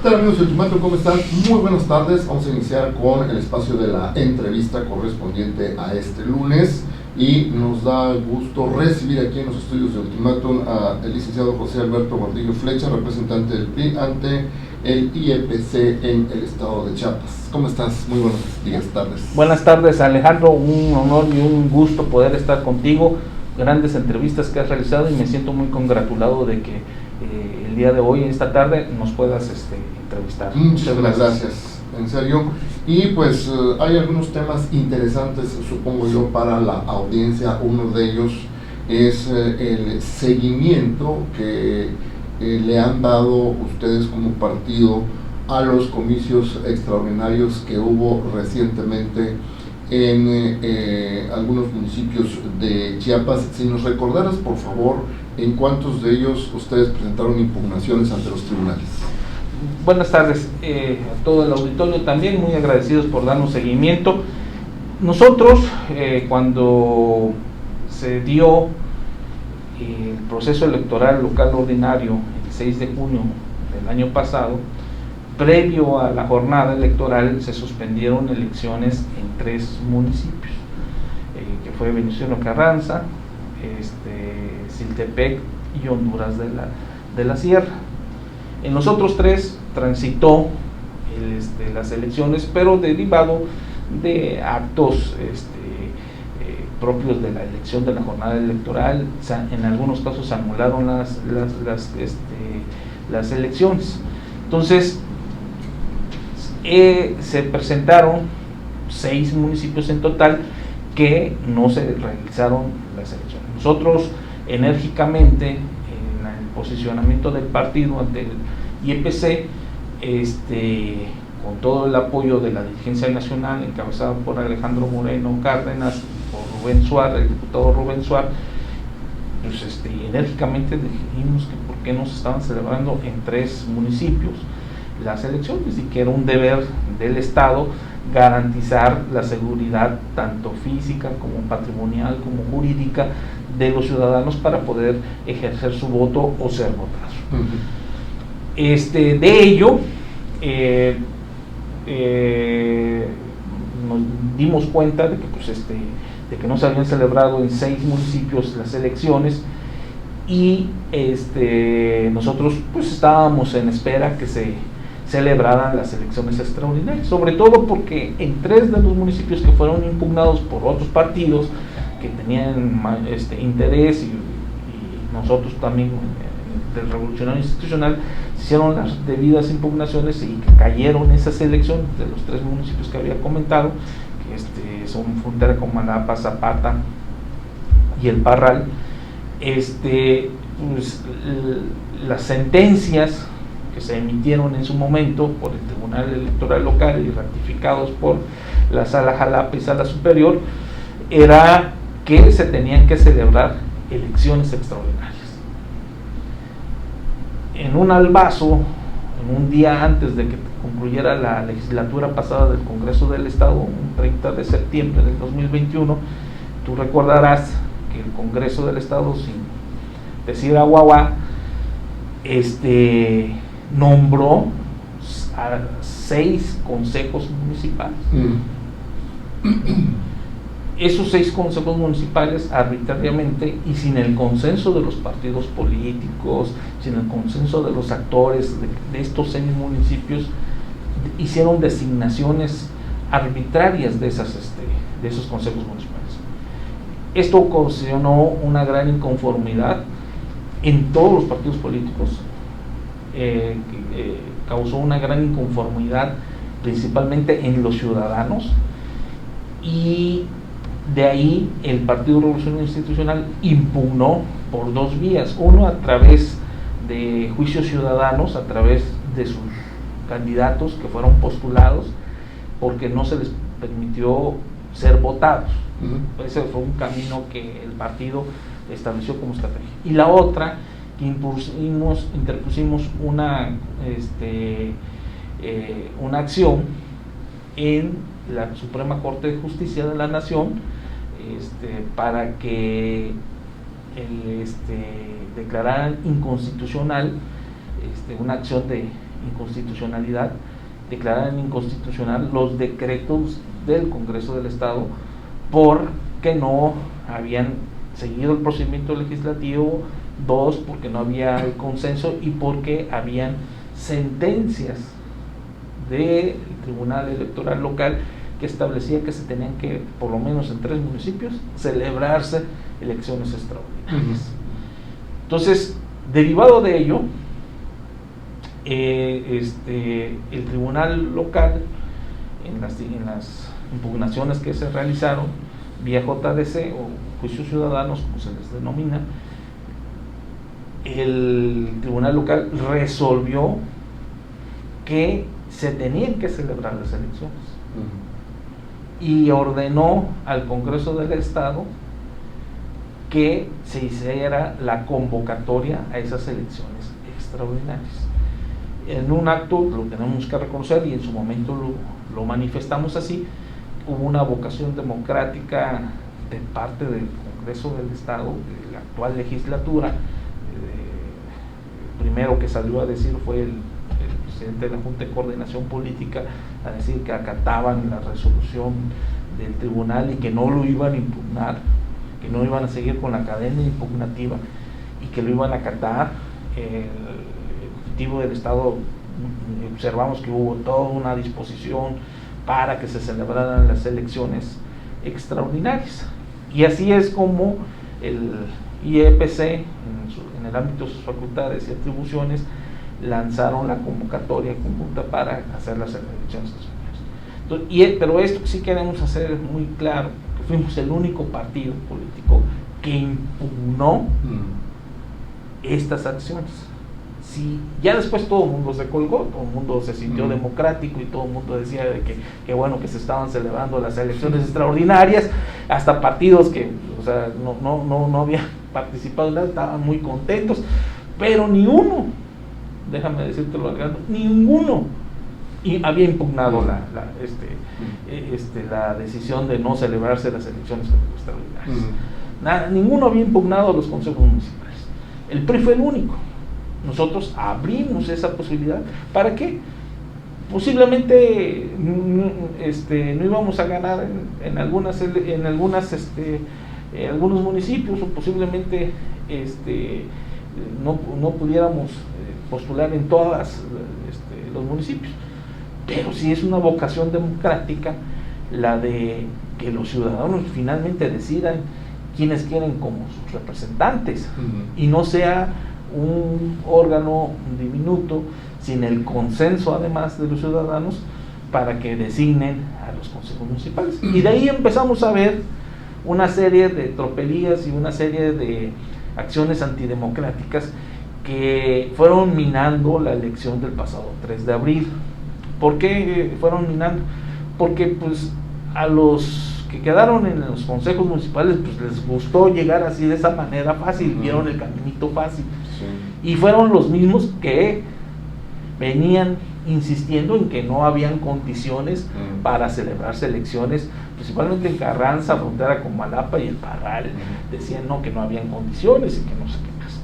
tal, amigos de Ultimátum? ¿Cómo están? Muy buenas tardes. Vamos a iniciar con el espacio de la entrevista correspondiente a este lunes y nos da gusto recibir aquí en los estudios de Ultimátum al licenciado José Alberto Gordillo Flecha, representante del PRI ante el IEPC en el estado de Chiapas. ¿Cómo estás? Muy buenos días, tardes. Buenas tardes, Alejandro. Un honor y un gusto poder estar contigo. Grandes entrevistas que has realizado y me siento muy congratulado de que el día de hoy, esta tarde, nos puedas entrevistar. Muchas gracias, en serio. Y pues hay algunos temas interesantes, supongo yo, para la audiencia. Uno de ellos es el seguimiento que le han dado ustedes como partido a los comicios extraordinarios que hubo recientemente en algunos municipios de Chiapas. Si nos recordaras, por favor, en cuántos de ellos ustedes presentaron impugnaciones ante los tribunales. Buenas tardes a todo el auditorio, también muy agradecidos por darnos seguimiento. Nosotros, cuando se dio el proceso electoral local ordinario el 6 de junio del año pasado, previo a la jornada electoral se suspendieron elecciones en 3 municipios, que fue Venustiano Carranza, Siltepec y Honduras de la Sierra. En los otros 3 transitó las elecciones, pero derivado de actos propios de la elección de la jornada electoral. En algunos casos se anularon las elecciones. Entonces, se presentaron 6 municipios en total que no se realizaron las elecciones. Nosotros enérgicamente, en el posicionamiento del partido ante el IEPC, con todo el apoyo de la dirigencia nacional encabezada por Alejandro Moreno Cárdenas, por Rubén Suárez, el diputado Rubén Suárez, pues enérgicamente dijimos que por qué no se estaban celebrando en 3 municipios las elecciones y que era un deber del Estado garantizar la seguridad tanto física como patrimonial como jurídica de los ciudadanos para poder ejercer su voto o ser votados. De ello nos dimos cuenta de que de que no se habían celebrado en 6 municipios las elecciones y nosotros pues estábamos en espera que se celebraran las elecciones extraordinarias, sobre todo porque en 3 de los municipios que fueron impugnados por otros partidos que tenían interés y nosotros también del Revolucionario Institucional se hicieron las debidas impugnaciones y que cayeron esas elecciones de los 3 municipios que había comentado, que son frontera con Malapa, Zapata y El Parral. Pues, las sentencias que se emitieron en su momento por el Tribunal Electoral Local y ratificados por la Sala Jalapa y Sala Superior, era que se tenían que celebrar elecciones extraordinarias. En un albazo, en un día antes de que concluyera la legislatura pasada del Congreso del Estado, un 30 de septiembre del 2021, tú recordarás que el Congreso del Estado, sin decir aguagua, nombró a 6 consejos municipales. Esos 6 consejos municipales, arbitrariamente y sin el consenso de los partidos políticos, sin el consenso de los actores de estos 6 municipios, hicieron designaciones arbitrarias de esos consejos municipales. Esto ocasionó una gran inconformidad en todos los partidos políticos, causó una gran inconformidad principalmente en los ciudadanos, y de ahí el Partido Revolucionario Institucional impugnó por 2 vías: uno, a través de juicios ciudadanos, a través de sus candidatos que fueron postulados porque no se les permitió ser votados. Ese fue un camino que el partido estableció como estrategia. Y la otra, que interpusimos una acción en la Suprema Corte de Justicia de la Nación, para que declararan inconstitucional una acción de inconstitucionalidad, declararan inconstitucional los decretos del Congreso del Estado porque no habían seguido el procedimiento legislativo, 2, porque no había el consenso y porque habían sentencias del Tribunal Electoral Local que establecía que se tenían que, por lo menos en 3 municipios, celebrarse elecciones extraordinarias. Entonces, derivado de ello, el Tribunal Local, en las impugnaciones que se realizaron vía JDC o juicios ciudadanos, como se les denomina, el Tribunal Local resolvió que se tenían que celebrar las elecciones y ordenó al Congreso del Estado que se hiciera la convocatoria a esas elecciones extraordinarias. En un acto, lo tenemos que reconocer y en su momento lo manifestamos así, hubo una vocación democrática de parte del Congreso del Estado, de la actual legislatura. El primero que salió a decir fue el presidente de la Junta de Coordinación Política, a decir que acataban la resolución del tribunal y que no lo iban a impugnar, que no iban a seguir con la cadena impugnativa y que lo iban a acatar. El Ejecutivo del Estado, observamos que hubo toda una disposición para que se celebraran las elecciones extraordinarias, y así es como el IEPC, en el ámbito de sus facultades y atribuciones, lanzaron la convocatoria conjunta para hacer las elecciones extraordinarias. Pero esto sí queremos hacer muy claro, que fuimos el único partido político que impugnó estas acciones. Si ya después todo el mundo se colgó, todo el mundo se sintió democrático y todo el mundo decía de que bueno, que se estaban celebrando las elecciones extraordinarias, hasta partidos que, o sea, no habían participado en nada, estaban muy contentos, pero ni uno, déjame decírtelo, ninguno había impugnado la decisión de no celebrarse las elecciones extraordinarias. Ninguno había impugnado los consejos municipales. El PRI fue el único. Nosotros abrimos esa posibilidad. ¿Para qué? Posiblemente no íbamos a ganar en algunos municipios, o posiblemente no pudiéramos postular en todos los municipios, pero sí es una vocación democrática la de que los ciudadanos finalmente decidan quiénes quieren como sus representantes, y no sea un órgano diminuto sin el consenso además de los ciudadanos para que designen a los consejos municipales. Y de ahí empezamos a ver una serie de tropelías y una serie de acciones antidemocráticas que fueron minando la elección del pasado 3 de abril. ¿Por qué fueron minando? Porque pues a los que quedaron en los consejos municipales pues les gustó llegar así de esa manera fácil, vieron el caminito fácil. Sí. Y fueron los mismos que venían insistiendo en que no habían condiciones para celebrarse elecciones, principalmente en Carranza, frontera con Malapa y el Parral. Decían que no habían condiciones y que no sé qué más.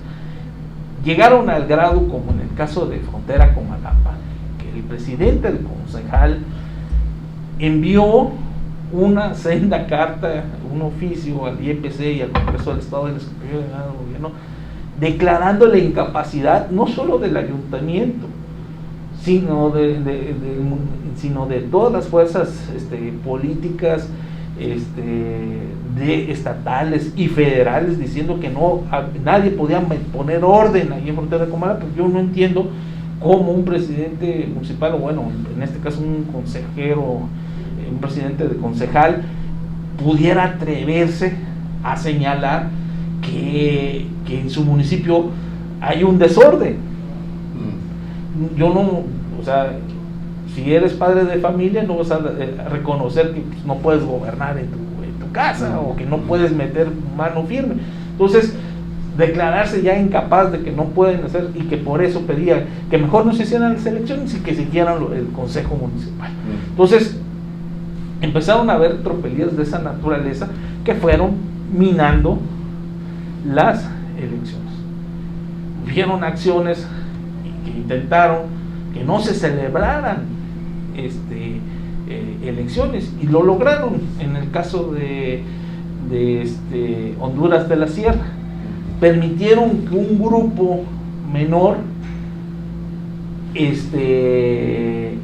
Llegaron al grado, como en el caso de frontera con Malapa, que el presidente del concejal envió una senda carta, un oficio al IEPC y al Congreso del Estado y al Secretario de Gobierno, declarando la incapacidad no solo del ayuntamiento, sino de todas las fuerzas políticas estatales y federales, diciendo que nadie podía poner orden ahí en frontera con Malapa. Yo no entiendo cómo un presidente municipal, o bueno, en este caso un consejero, un presidente de concejal, pudiera atreverse a señalar que en su municipio hay un desorden. Yo no, o sea, si eres padre de familia, no vas a reconocer que pues, no puedes gobernar en tu casa, o que no puedes meter mano firme. Entonces, declararse ya incapaz de que no pueden hacer, y que por eso pedía que mejor no se hicieran las elecciones y que se hicieran el consejo municipal. Entonces, empezaron a haber tropelías de esa naturaleza que fueron minando las elecciones. Hubieron acciones que intentaron que no se celebraran elecciones, y lo lograron en el caso de Honduras de la Sierra. Permitieron que un grupo menor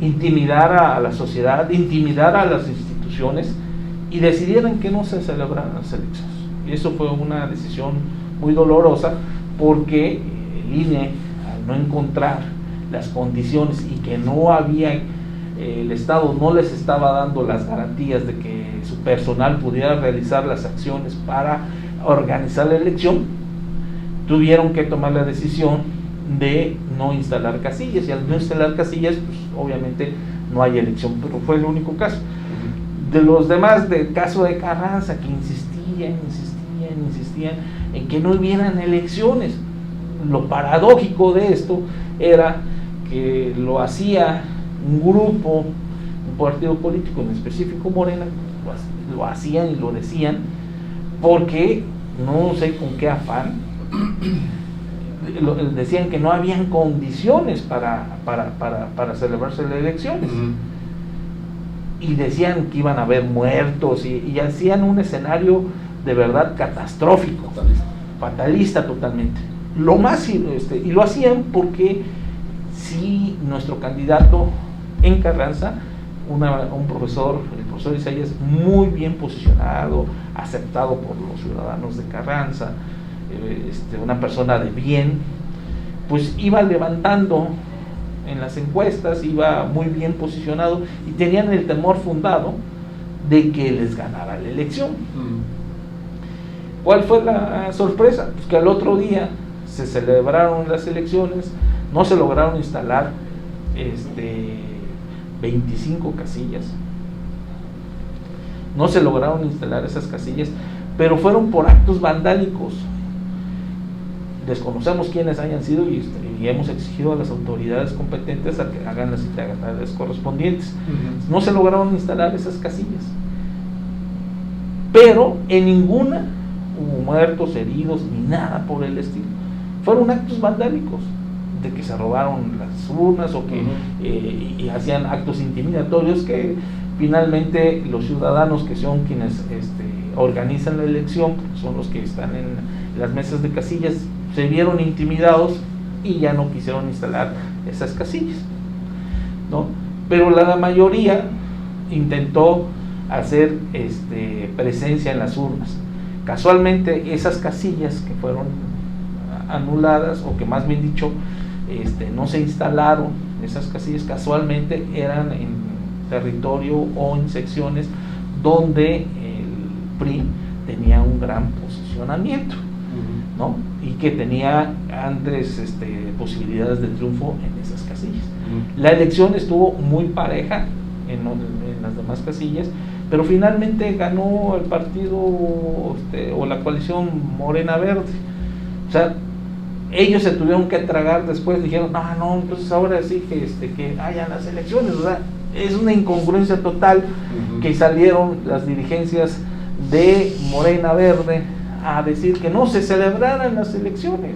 intimidara a la sociedad, intimidara a las instituciones, y decidieron que no se celebraran las elecciones. Y eso fue una decisión muy dolorosa, porque el INE, al no encontrar las condiciones y que no había, el Estado no les estaba dando las garantías de que su personal pudiera realizar las acciones para organizar la elección, tuvieron que tomar la decisión de no instalar casillas, y al no instalar casillas, pues obviamente no hay elección. Pero fue el único caso. De los demás, del caso de Carranza, que insistían en que no hubieran elecciones. Lo paradójico de esto era que lo hacía un grupo, un partido político, en específico Morena, lo hacían y lo decían porque no sé con qué afán decían que no habían condiciones para celebrarse las elecciones. Y decían que iban a haber muertos, y hacían un escenario de verdad catastrófico, fatalista totalmente. Y lo hacían porque si nuestro candidato en Carranza, un profesor, el profesor Isaías, muy bien posicionado, aceptado por los ciudadanos de Carranza, una persona de bien, pues iba levantando en las encuestas, iba muy bien posicionado, y tenían el temor fundado de que les ganara la elección. ¿Cuál fue la sorpresa? Pues que al otro día se celebraron las elecciones, no se lograron instalar 25 casillas, no se lograron instalar esas casillas, pero fueron por actos vandálicos. Desconocemos quiénes hayan sido, y hemos exigido a las autoridades competentes a que hagan las indagatorias correspondientes. No se lograron instalar esas casillas, pero en ninguna hubo muertos, heridos, ni nada por el estilo. Fueron actos vandálicos, de que se robaron las urnas, o que y hacían actos intimidatorios, que finalmente los ciudadanos, que son quienes organizan la elección, son los que están en las mesas de casillas, se vieron intimidados y ya no quisieron instalar esas casillas, ¿no? Pero la mayoría intentó hacer presencia en las urnas. Casualmente esas casillas que fueron anuladas, o que más bien dicho no se instalaron, esas casillas casualmente eran en territorio o en secciones donde el PRI tenía un gran posicionamiento, ¿no? Y que tenía antes posibilidades de triunfo en esas casillas. La elección estuvo muy pareja en las demás casillas, pero finalmente ganó el partido o la coalición Morena Verde. O sea, ellos se tuvieron que tragar después, dijeron, no, entonces ahora sí que hayan las elecciones. O sea, es una incongruencia total que salieron las dirigencias de Morena Verde a decir que no se celebraran las elecciones,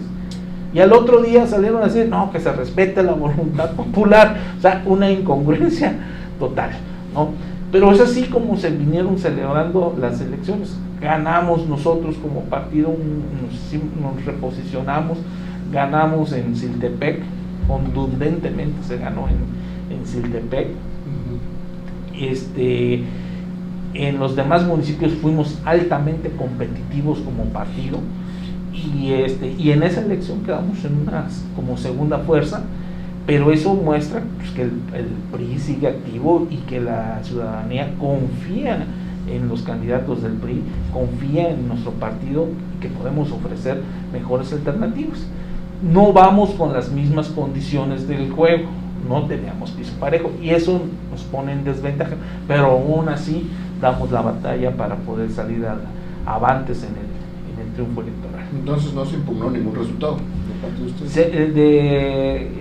y al otro día salieron a decir que se respete la voluntad popular. O sea, una incongruencia total, ¿no? Pero es así como se vinieron celebrando las elecciones. Ganamos nosotros como partido, nos reposicionamos, ganamos en Siltepec, contundentemente se ganó en Siltepec. En los demás municipios fuimos altamente competitivos como partido, y en esa elección quedamos como segunda fuerza. Pero eso muestra pues, que el PRI sigue activo, y que la ciudadanía confía en los candidatos del PRI, confía en nuestro partido, y que podemos ofrecer mejores alternativas. No vamos con las mismas condiciones del juego, no tenemos piso parejo, y eso nos pone en desventaja, pero aún así damos la batalla para poder salir avantes en el triunfo electoral. Entonces no se impugnó ningún resultado de parte de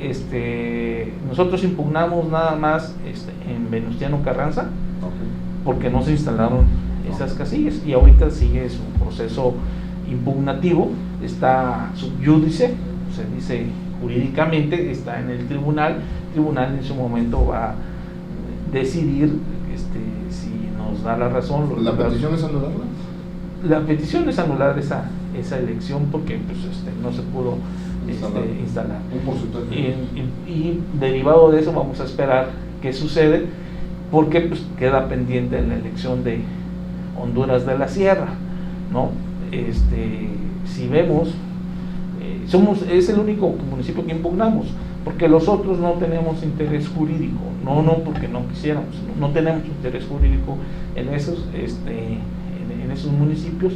ustedes. Nosotros impugnamos nada más en Venustiano Carranza, porque no se instalaron esas casillas, y ahorita sigue su proceso impugnativo, está subyúdice, se dice jurídicamente, está en el tribunal, tribunal en su momento va a decidir si nos da la razón. ¿La petición es anularla? La petición es anular esa elección porque pues, no se pudo instalar. Un porcentaje. Y derivado de eso vamos a esperar qué sucede, porque pues queda pendiente la elección de Honduras de la Sierra, ¿no? Si vemos, es el único municipio que impugnamos, porque los otros no tenemos interés jurídico, no porque no quisiéramos, no tenemos interés jurídico en esos municipios,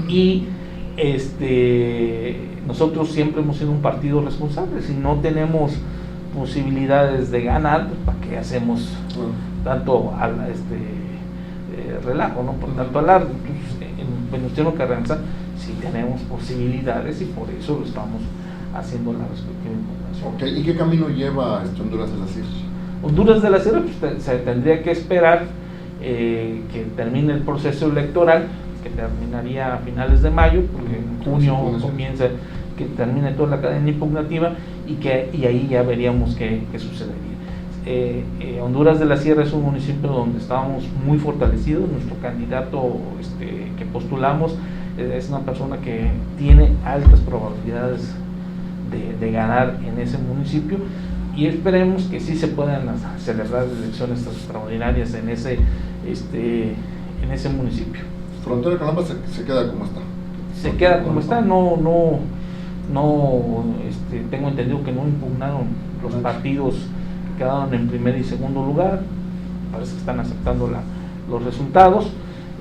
y nosotros siempre hemos sido un partido responsable. Si no tenemos posibilidades de ganar, pues ¿para qué hacemos tanto relajo, ¿no? Por tanto alarde? En Venustiano Carranza sí tenemos posibilidades y por eso lo estamos haciendo la respectiva impugnación. Okay. ¿Y qué camino lleva Honduras de la Sierra? Honduras de la Sierra, pues, se tendría que esperar que termine el proceso electoral, que terminaría a finales de mayo, porque en junio comienza, que termine toda la cadena impugnativa, y ahí ya veríamos qué sucedería. Honduras de la Sierra es un municipio donde estábamos muy fortalecidos. Nuestro candidato que postulamos es una persona que tiene altas probabilidades de ganar en ese municipio, y esperemos que sí se puedan celebrar elecciones extraordinarias en ese municipio. Frontera Calamba se queda como está. Se queda como está. No tengo entendido que no impugnaron los partidos que quedaron en primer y segundo lugar. Parece que están aceptando los resultados.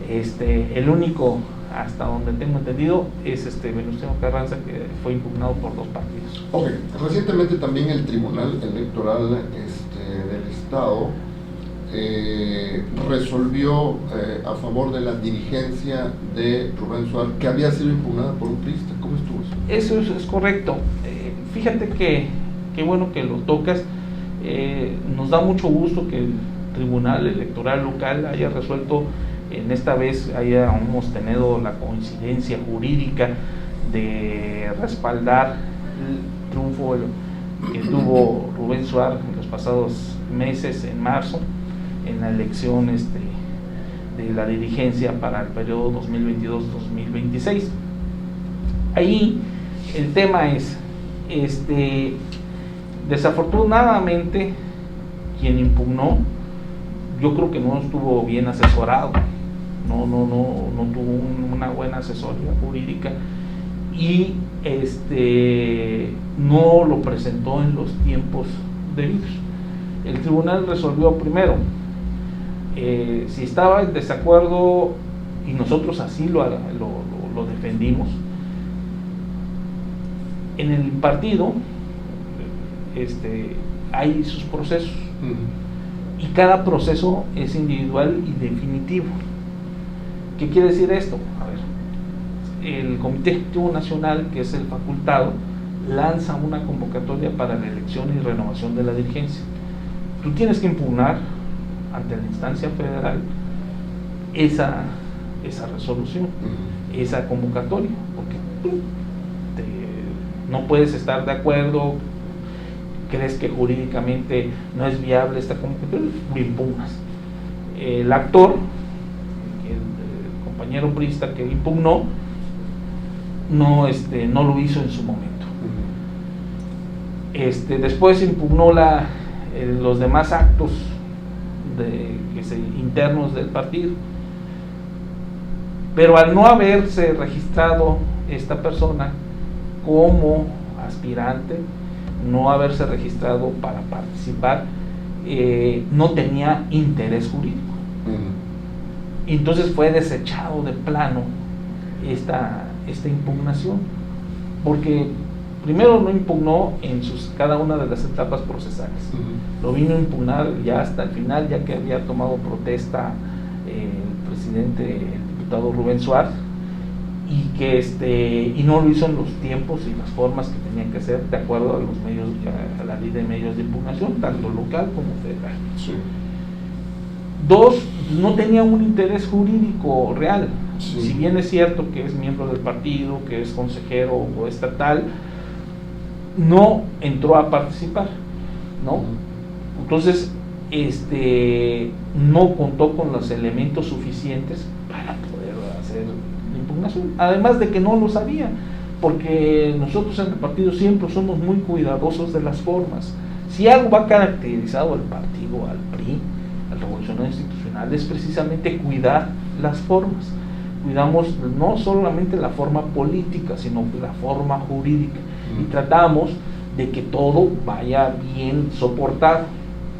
El único, hasta donde tengo entendido, es Venustiano Carranza, que fue impugnado por 2 partidos. Ok, recientemente también el Tribunal Electoral del Estado resolvió a favor de la dirigencia de Rubén Suárez, que había sido impugnada por un priista. ¿Cómo estuvo eso? Eso es correcto. Fíjate que bueno que lo tocas. Nos da mucho gusto que el Tribunal Electoral local haya resuelto. En esta vez hayamos tenido la coincidencia jurídica de respaldar el triunfo que tuvo Rubén Suárez en los pasados meses, en marzo, en la elección de la dirigencia para el periodo 2022-2026. Ahí el tema es, desafortunadamente, quien impugnó, yo creo que no estuvo bien asesorado, no tuvo una buena asesoría jurídica, y no lo presentó en los tiempos debidos. El tribunal resolvió primero, si estaba en desacuerdo, y nosotros así lo defendimos, en el partido hay sus procesos, y cada proceso es individual y definitivo. ¿Qué quiere decir esto? A ver, el Comité Ejecutivo Nacional, que es el facultado, lanza una convocatoria para la elección y renovación de la dirigencia. Tú tienes que impugnar ante la instancia federal esa resolución, esa convocatoria, porque tú no puedes estar de acuerdo, crees que jurídicamente no es viable esta convocatoria, lo impugnas. El actor, el compañero priista que impugnó, no lo hizo en su momento. Después impugnó los demás actos internos del partido, pero al no haberse registrado esta persona como aspirante, no haberse registrado para participar, no tenía interés jurídico. Entonces fue desechado de plano esta impugnación, porque primero no impugnó en cada una de las etapas procesales, lo vino a impugnar ya hasta el final, ya que había tomado protesta el presidente, el diputado Rubén Suárez, y no lo hizo en los tiempos y las formas que tenían que hacer de acuerdo a los medios, a la ley de medios de impugnación, tanto local como federal. Sí. 2, no tenía un interés jurídico real. Sí. Si bien es cierto que es miembro del partido, que es consejero o estatal, no entró a participar. ¿no? Entonces, no contó con los elementos suficientes para poder hacer la impugnación, además de que no lo sabía, porque nosotros en el partido siempre somos muy cuidadosos de las formas. Si algo va caracterizado al partido, al PRI, al Revolucionario Institucional, es precisamente cuidar las formas. Cuidamos no solamente la forma política, sino la forma jurídica, y tratamos de que todo vaya bien soportado,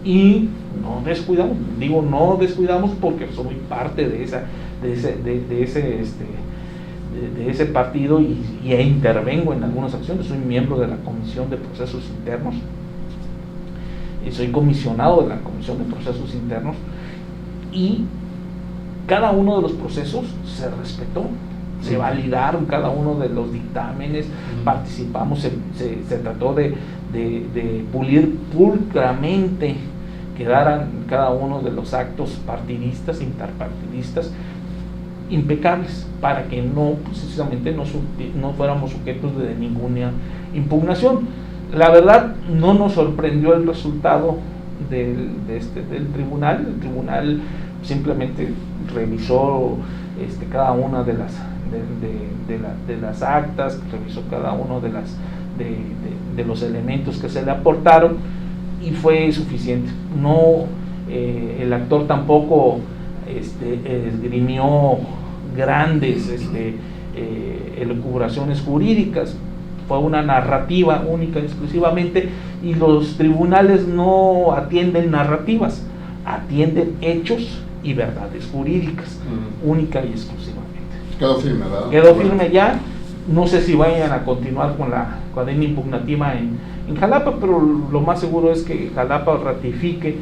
y no descuidamos porque soy parte de ese partido y intervengo en algunas acciones. Soy miembro de la Comisión de Procesos Internos y soy comisionado de la Comisión de Procesos Internos, y cada uno de los procesos se respetó, se validaron cada uno de los dictámenes, participamos, se trató de pulir pulcramente, quedaran cada uno de los actos partidistas, interpartidistas, impecables, para que precisamente no fuéramos sujetos de ninguna impugnación. La verdad, no nos sorprendió el resultado del tribunal. El tribunal simplemente revisó cada una de las actas, revisó cada uno de los elementos que se le aportaron, y fue suficiente. El actor tampoco esgrimió grandes elucubraciones jurídicas. Fue una narrativa única y exclusivamente, y los tribunales no atienden narrativas, atienden hechos y verdades jurídicas, única y exclusivamente. Quedó firme, ¿verdad? Quedó firme ya. No sé si vayan a continuar con la cadena impugnativa en Jalapa, pero lo más seguro es que Jalapa ratifique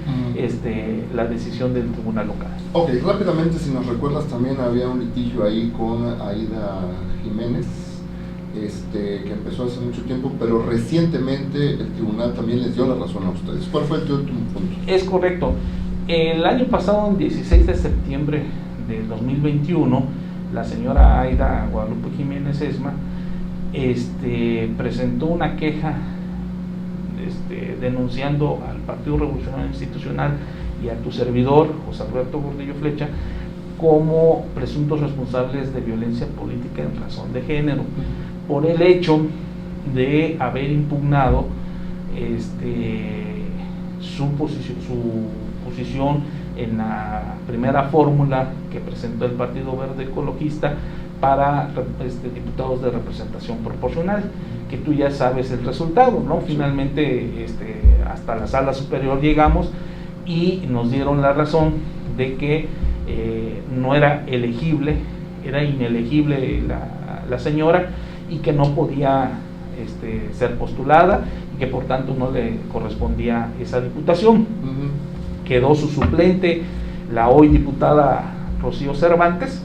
la decisión del tribunal local. Ok, rápidamente, si nos recuerdas, también había un litigio ahí con Aida Jiménez, que empezó hace mucho tiempo, pero recientemente el tribunal también les dio la razón a ustedes. ¿Cuál fue tu último punto? Es correcto. El año pasado, el 16 de septiembre del 2021, la señora Aida Guadalupe Jiménez Esma presentó una queja denunciando al Partido Revolucionario Institucional y a tu servidor, José Alberto Gordillo Flecha, como presuntos responsables de violencia política en razón de género, por el hecho de haber impugnado su posición en la primera fórmula que presentó el Partido Verde Ecologista para diputados de representación proporcional, que tú ya sabes el resultado, ¿no? Finalmente hasta la sala superior llegamos y nos dieron la razón de que no era elegible, era inelegible la señora, y que no podía ser postulada, y que por tanto no le correspondía esa diputación. Quedó su suplente, la hoy diputada Rocío Cervantes,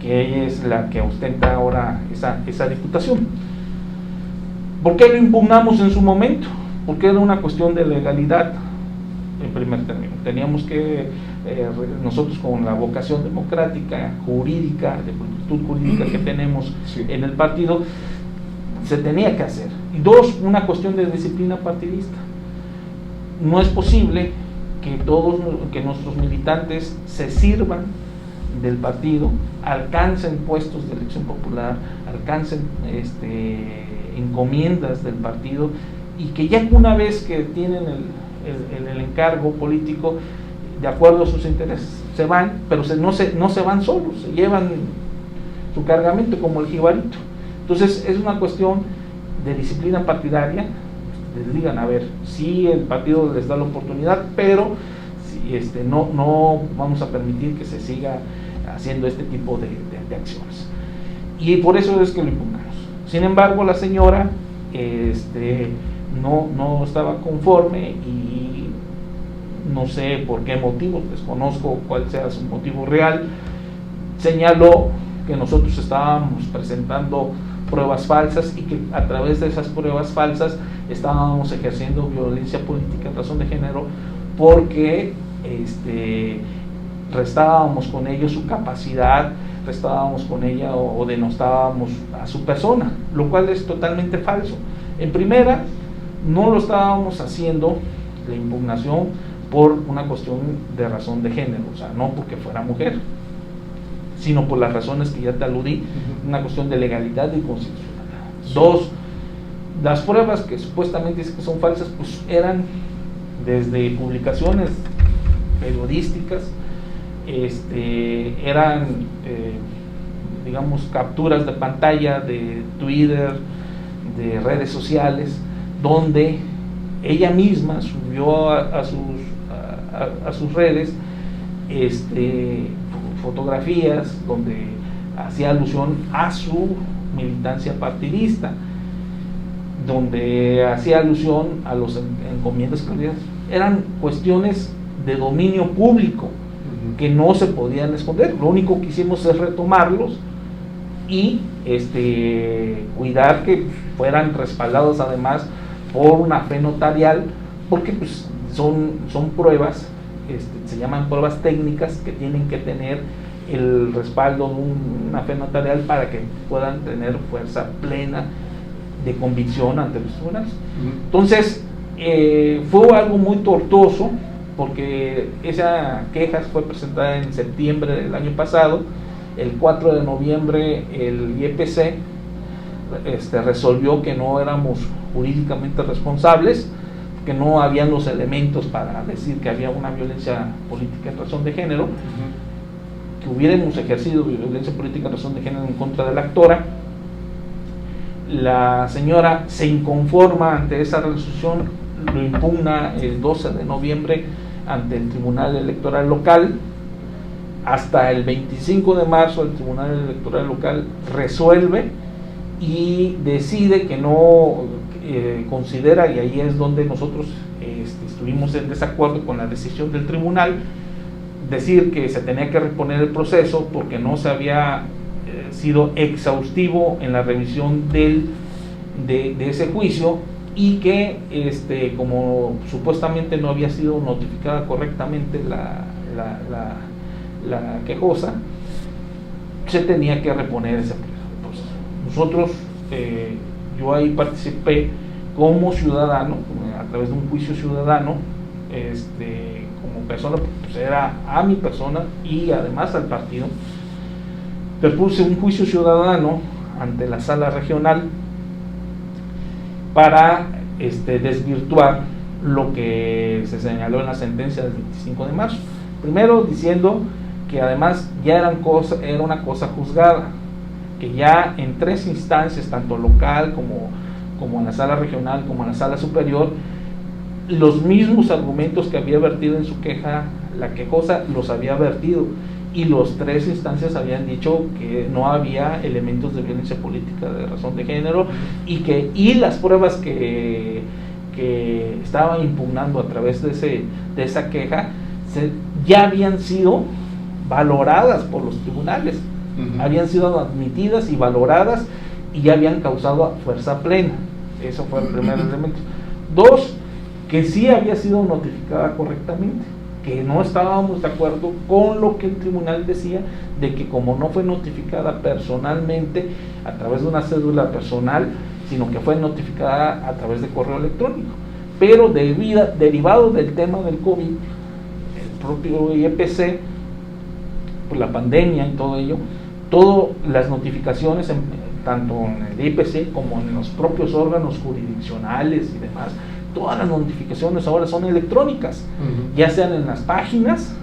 que ella es la que ostenta ahora esa diputación. ¿Por qué lo impugnamos en su momento? Porque era una cuestión de legalidad en primer término. Teníamos que, nosotros con la vocación democrática, jurídica, de pulcritud jurídica que tenemos en el partido, se tenía que hacer. Y dos, una cuestión de disciplina partidista. No es posible que nuestros militantes se sirvan del partido, alcancen puestos de elección popular, alcancen encomiendas del partido, y que ya una vez que tienen el encargo político, de acuerdo a sus intereses, se van, pero no se van solos, se llevan su cargamento como el jibarito. Entonces es una cuestión de disciplina partidaria. Les digan, a ver, sí, el partido les da la oportunidad, pero no vamos a permitir que se siga haciendo este tipo de acciones, y por eso es que lo impugnamos. Sin embargo, la señora no estaba conforme, y no sé por qué motivo, desconozco cuál sea su motivo real. Señaló que nosotros estábamos presentando pruebas falsas, y que a través de esas pruebas falsas estábamos ejerciendo violencia política en razón de género, porque restábamos con ello su capacidad, restábamos con ella o denostábamos a su persona, lo cual es totalmente falso. En primera, no lo estábamos haciendo la impugnación por una cuestión de razón de género, o sea, no porque fuera mujer, sino por las razones que ya te aludí, una cuestión de legalidad y constitucionalidad. Sí. Dos, las pruebas que supuestamente dicen que son falsas, pues eran desde publicaciones periodísticas, eran digamos capturas de pantalla de Twitter, de redes sociales, donde ella misma subió a sus redes fotografías donde hacía alusión a su militancia partidista, donde hacía alusión a los encomiendas que había. Eran cuestiones de dominio público que no se podían esconder. Lo único que hicimos es retomarlos y cuidar que fueran respaldados además por una fe notarial, porque pues son pruebas, se llaman pruebas técnicas que tienen que tener el respaldo de una fe notarial para que puedan tener fuerza plena de convicción ante los tribunales. Entonces fue algo muy tortuoso, porque esa queja fue presentada en septiembre del año pasado. El 4 de noviembre el IEPC resolvió que no éramos jurídicamente responsables, que no habían los elementos para decir que había una violencia política en razón de género, que hubiéramos ejercido violencia política en razón de género en contra de la actora. La señora se inconforma ante esa resolución, lo impugna el 12 de noviembre ante el Tribunal Electoral Local. Hasta el 25 de marzo el Tribunal Electoral Local resuelve y decide que no considera, y ahí es donde nosotros estuvimos en desacuerdo con la decisión del tribunal, decir que se tenía que reponer el proceso porque no se había sido exhaustivo en la revisión de ese juicio, y que como supuestamente no había sido notificada correctamente la quejosa, se tenía que reponer ese proceso. Nosotros, yo ahí participé como ciudadano, a través de un juicio ciudadano, como persona, pues era a mi persona y además al partido. Propuse un juicio ciudadano ante la sala regional para desvirtuar lo que se señaló en la sentencia del 25 de marzo. Primero diciendo que además ya era una cosa juzgada, que ya en 3 instancias, tanto local como en la sala regional como en la sala superior, los mismos argumentos que había vertido en su queja la quejosa los había vertido, y los 3 instancias habían dicho que no había elementos de violencia política de razón de género, y las pruebas que estaba impugnando a través de esa queja ya habían sido valoradas por los tribunales, habían sido admitidas y valoradas y ya habían causado fuerza plena. Eso fue el primer elemento. 2, que sí había sido notificada correctamente, que no estábamos de acuerdo con lo que el tribunal decía, de que como no fue notificada personalmente a través de una cédula personal, sino que fue notificada a través de correo electrónico, pero derivado del tema del COVID, el propio IEPC, por la pandemia y todo ello, todas las notificaciones, tanto en el IEPC como en los propios órganos jurisdiccionales y demás, todas las notificaciones ahora son electrónicas, ya sean en las páginas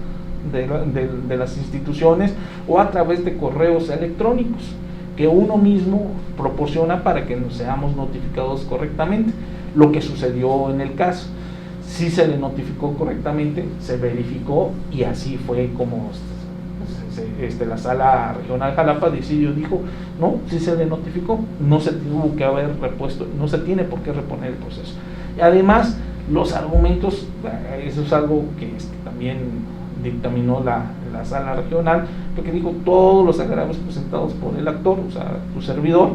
de las instituciones o a través de correos electrónicos que uno mismo proporciona para que nos seamos notificados correctamente. Lo que sucedió en el caso, sí se le notificó correctamente, se verificó, y así fue como la sala regional Jalapa dijo, no, sí se le notificó, no se tuvo que haber repuesto, no se tiene por qué reponer el proceso. Y además, los argumentos, eso es algo que también dictaminó la sala regional, porque dijo, todos los agravios presentados por el actor, o sea, tu servidor,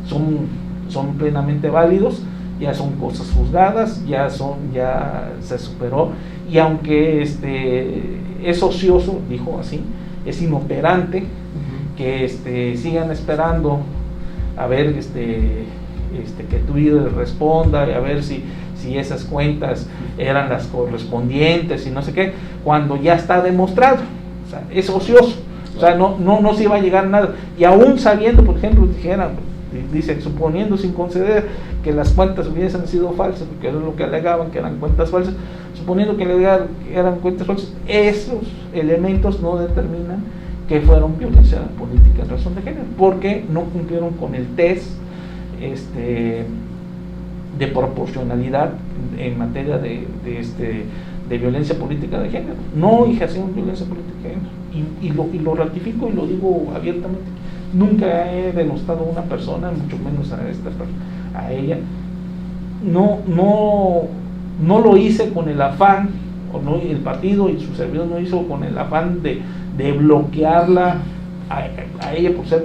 son plenamente válidos, ya son cosas juzgadas, ya se superó, y aunque es ocioso, dijo así, es inoperante, que sigan esperando a ver que Twitter responda, y a ver si si esas cuentas eran las correspondientes y no sé qué, cuando ya está demostrado. O sea, es ocioso, o sea, no se iba a llegar a nada. Y aún sabiendo, por ejemplo, dijeran, dice, suponiendo sin conceder que las cuentas hubiesen sido falsas, porque era lo que alegaban, que eran cuentas falsas, suponiendo que eran cuentas falsas, esos elementos no determinan que fueron violencia política en razón de género, porque no cumplieron con el test de proporcionalidad en materia de violencia política de género. No ejercieron violencia política de género, y lo ratifico y lo digo abiertamente. Nunca he denostado a una persona, mucho menos a ella. No lo hice con el afán, o no, el partido y su servidor no hizo con el afán de bloquearla a ella por ser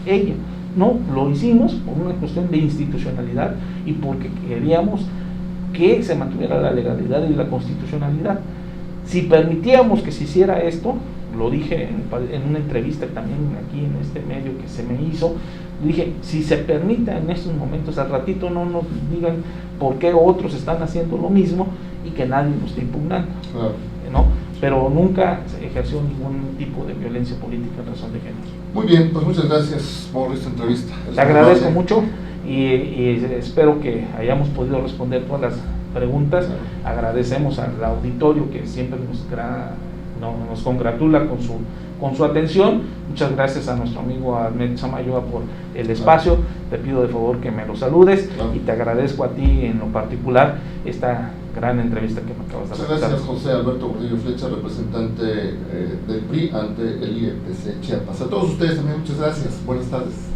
ella. No, lo hicimos por una cuestión de institucionalidad y porque queríamos que se mantuviera la legalidad y la constitucionalidad. Si permitíamos que se hiciera esto, lo dije en una entrevista también aquí en este medio que se me hizo, dije, si se permite en estos momentos, al ratito no nos digan por qué otros están haciendo lo mismo y que nadie lo está impugnando, ¿no? Pero nunca se ejerció ningún tipo de violencia política en razón de género. Muy bien, pues muchas gracias por esta entrevista. Te agradezco mucho y espero que hayamos podido responder todas las preguntas. Agradecemos al auditorio que siempre nos congratula con su atención. Muchas gracias a nuestro amigo Ahmed Samayoa por el espacio. Te pido de favor que me lo saludes y te agradezco a ti en lo particular esta gran entrevista que me acabas de dar. Muchas gracias, José Alberto Gordillo Flecha, representante del PRI ante el IEPC Chiapas. A todos ustedes también muchas gracias. Buenas tardes.